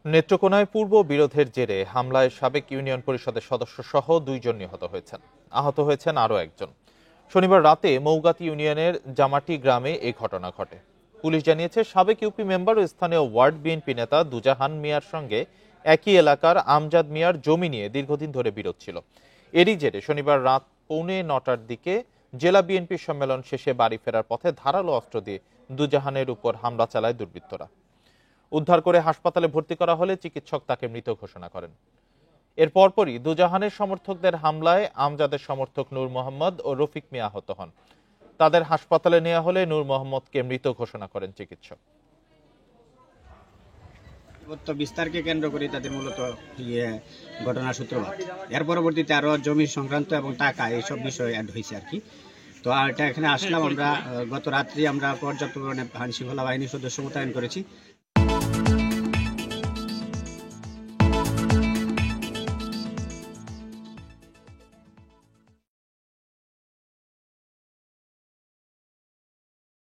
নেত্রকোনায় পূর্ব বিরোধের জেরে হামলায় সাবেক ইউনিয়ন পরিষদের সদস্য সহ 2 জন নিহত হয়েছেন। আহত হয়েছেন আরও একজন। শনিবার রাতে মৌগাতি ইউনিয়নের জামাটি গ্রামে এই ঘটনা ঘটে। পুলিশ জানিয়েছে, সাবেক ইউপি মেম্বার ও স্থানীয় ওয়ার্ড বিএনপি নেতা দুজাহান মিয়ার সঙ্গে একই এলাকার আমজাদ মিয়ার জমি নিয়ে দীর্ঘদিন ধরে বিরোধ ছিল। এরই জেরে শনিবার রাত 8:45টার দিকে জেলা বিএনপির সম্মেলন শেষে বাড়ি ফেরার পথে ধারালো অস্ত্র দিয়ে দুজাহানের উপর হামলা চালায় দুর্বৃত্তরা। উদ্ধার করে হাসপাতালে ভর্তি করা হলে চিকিৎসক তাকে মৃত ঘোষণা করেন। এর পরপরই দুজাহানের সমর্থকদের হামলায় আমজাদের সমর্থক নূর মোহাম্মদ ও রফিক মিয়া আহত হন। তাদের হাসপাতালে নেওয়া হলে নূর মোহাম্মদকে মৃত ঘোষণা করেন চিকিৎসক। বিস্তারকে কেন্দ্র করে তাদের মূলত ঘটনার সূত্রপাত। এর পরবর্তীতে আরো জমি সংক্রান্ত এবং টাকা এইসব বিষয় অ্যাড হয়েছে আর কি। তো এটা এখানে আসলাম আমরা, গত রাত্রি আমরা পর্যাপ্ত পরিমাণে আইনশৃঙ্খলা বাহিনীর সদস্য মোতায়েন করেছি।